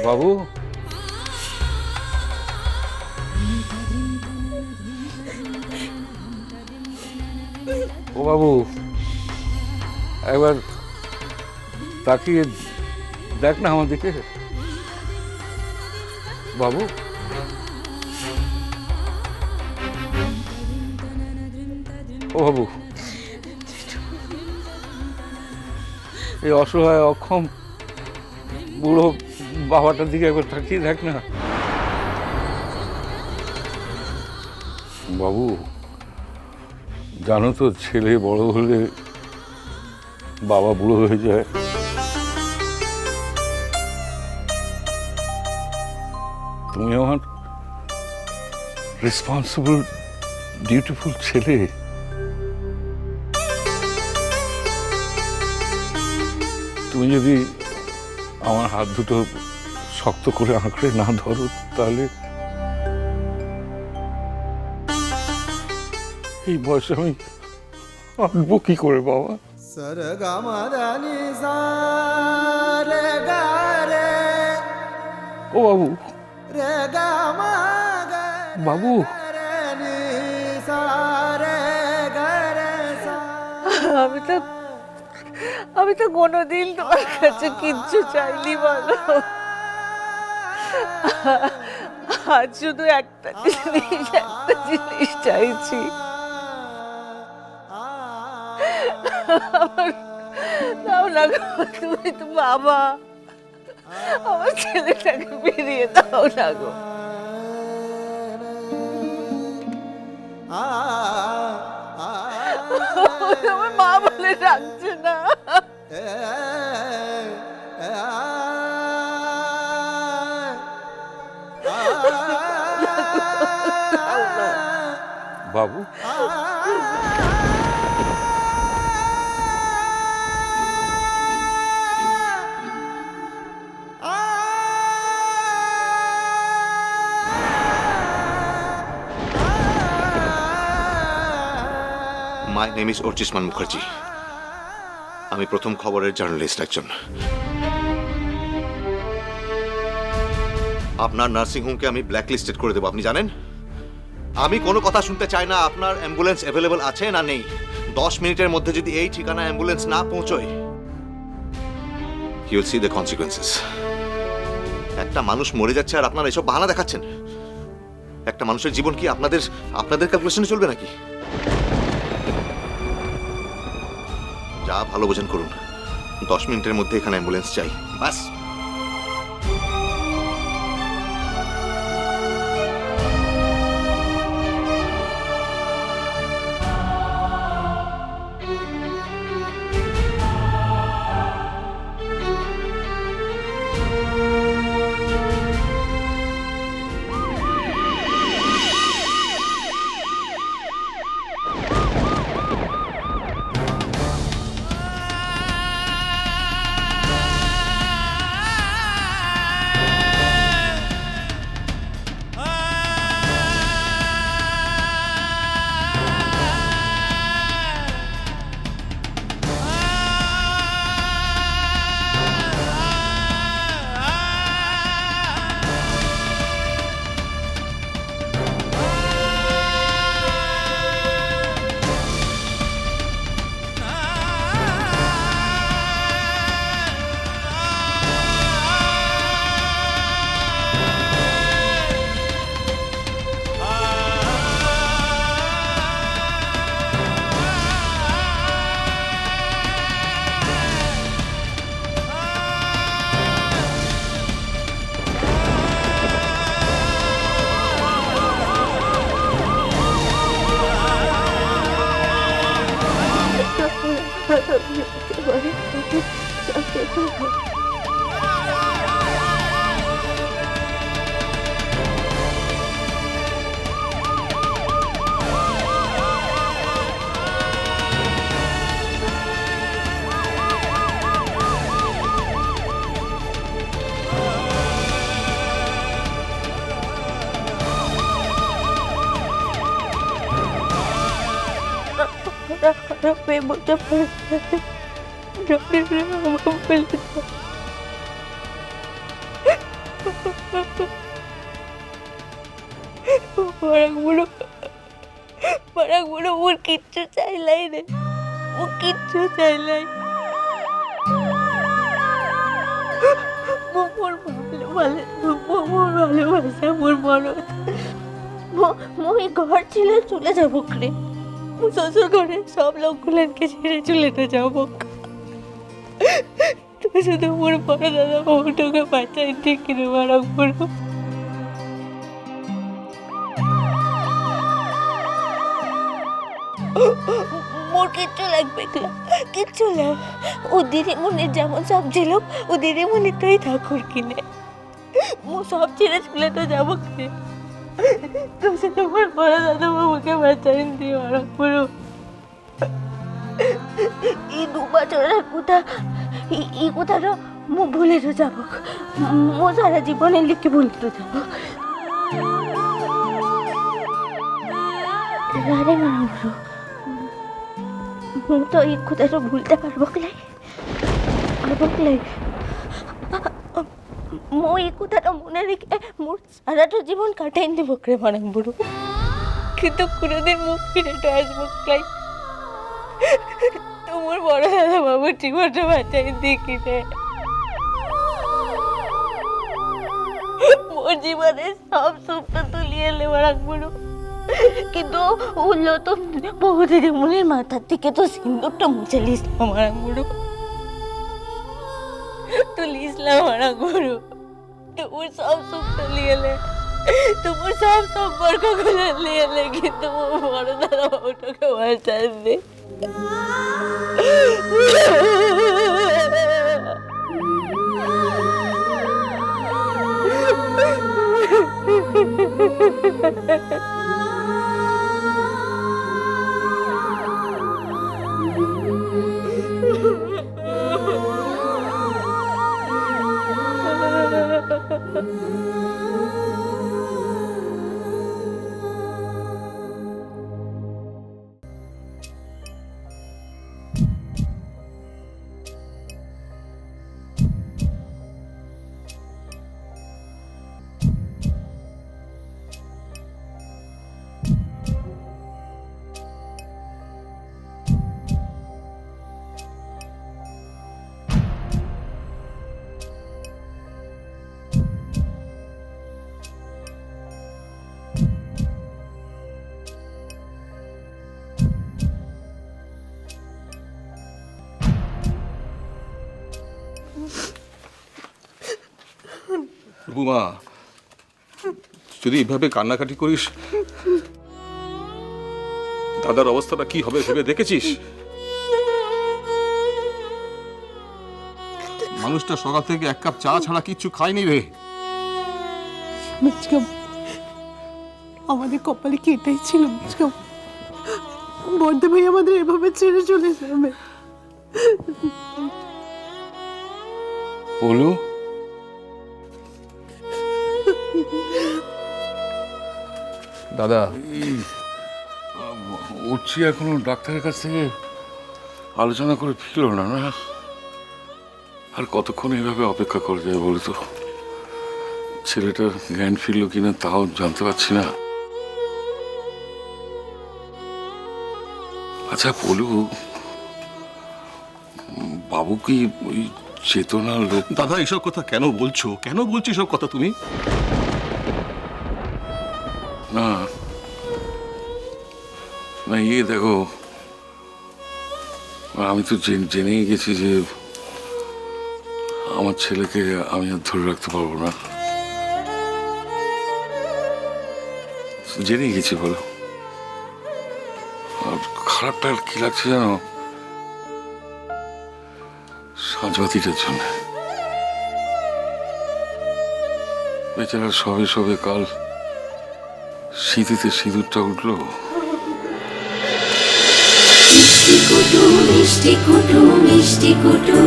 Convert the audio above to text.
বাবু, ও বাবু, একবার তাকিয়ে দেখ না আমার দিকে। বাবু, ও বাবু, এই অসহায় অক্ষম বুড়ো বাবাটার দিকে একবার তাকিয়ে দেখ না। বাবু, জানো তো ছেলে বড় হলে বাবা বুড়ো হয়ে যায়। তুমি আমার রেসপন্সিবল ডিউটিফুল ছেলে। তুমি যদি আমার হাত দুটো শক্ত করে আঁকড়ে না ধরো তাহলে এই বয়সে আমি আঁকবো কি করে বাবা? ও বাবু, বাবু, আমি তো কোনোদিন তোমার কাছে কিচ্ছু চাইনি বলো। আজ শুধু একটা জিনিস চাইছি। দাও না গো, তুমি তো বাবা, আমার ছেলেটাকে ফিরিয়ে দাও না গো। আমার মা বলে ডাকছে না। বাবু, my name is Archishman Mukherjee. আমি প্রথম খবরের জার্নালিস্ট একজন। আপনার নার্সিংহোমকে আমি ব্ল্যাকলিস্টেড করে দেবো, আপনি জানেন। আমি কোনো কথা শুনতে চাই না আপনার অ্যাম্বুলেন্স অ্যাভেলেবল আছে না নেই। 10 মিনিটের মধ্যে যদি এই ঠিকানা অ্যাম্বুলেন্স না পৌঁছয়, you will see the consequences. একটা মানুষ মরে যাচ্ছে আর আপনারা এসব বাহানা দেখাচ্ছেন। একটা মানুষের জীবন কি আপনাদের ক্যালকুলেশনে চলবে নাকি? যা ভালো বোঝেন করুন। 10 মিনিটের মধ্যে এখানে অ্যাম্বুলেন্স চাই, বাস। বড় বড় ওর কিচ্ছু চাইলাই রে, ও কিচ্ছু চাইলাই। মোর ভালোবাসা মোর বড় মই ঘর ছেড়ে চলে যাবো রে, শ্বশুর ঘরে সব লোকগুলোকে ছেড়ে চলে তো যাবো। তুই শুধু মোর বড় দাদা বউটাকে বাঁচাই ঠিক রে বাড়া বড়। মোর কিচ্ছু লাগবে না, কিচ্ছু না। ও দিদিমণির যেমন সব ছিল ও দিদিমণি তুই ঠাকুর কিনে মো সব ছেড়ে চলে তো যাবো কিনে। তুই শুধু মোর বড় দাদা বাবুকে বাঁচাই দিয়ে বাড়া বড়। এই 2 বছরের কথা, এই কথাটা মো ভুলে তো যাবো, মো সারা জীবনে লিখে ভুলে তো যাবো। আরে মানুষ মু তো এই কথাটা ভুলতে পারবো ক্লাই, মো এই কথাটা মনে রেখে মোর সারাটা জীবন কাটাই দেবো রে মানে বুড়ো। কিন্তু কোনোদিন মুখ ফিরে তো আসবো ক্লাই, তোমার বড় দাদা বাবুর জীবনটা বাঁচাই দেখি রে। মোর জীবনে সব সুখটা তুলিয়ে এলে বাড়াক বুড়ো, কিন্তু ও নতুন বহু দিদিমণির মাথার থেকে তো সিন্দুরটা মুছে লিসলাম বাড়াক বুড়ো, তো লিসলাম বাড়াক বুড়ো। তোমার সব সুখটা নিয়ে এলে, তোমার সব সম্পর্কগুলো নিয়ে এলে, কিন্তু বড় দাদা বাবুটাকে বাঁচাই দে। বুমা, যদি এইভাবে কান্নাকাটি করিস দাদার অবস্থাটা কি হবে ভেবে দেখেছিস? মানুষটা সকাল থেকে 1 কাপ চা ছাড়া কিচ্ছু খায়নি রে। মিচকাম, আমাদের কপালে কি এটাই ছিল মিচকাম? বড়দা ভাই আমাদের এভাবে ছেড়ে চলে যাবে? বলো দাদা, উঠছি এখনো ডাক্তারের কাছ থেকে আলোচনা করে ফিরল না। না আর কতক্ষণ এইভাবে অপেক্ষা করে যায় বলে তো? ছেলেটার জ্ঞান ফিরল কিনা তাও জানতে পারছি না। আচ্ছা বলু, বাবু কি ওই চেতনার লোক? দাদা এসব কথা কেন বলছো? কেন বলছো এসব কথা তুমি? না না, ইয়ে দেখো, আমি তো জেনেই গেছি যে আমার ছেলেকে আমি আর ধরে রাখতে পারবো না। জেনেই গেছি বলো। আর খারাপটা কি লাগছে জানো? সাজবাতিটার জন্য। বেচারা সবে সবে কাল শীতেতে সিঁদুরটা উঠলো। মিষ্টি কুটু মিষ্টি কুটু মিষ্টি কুটু।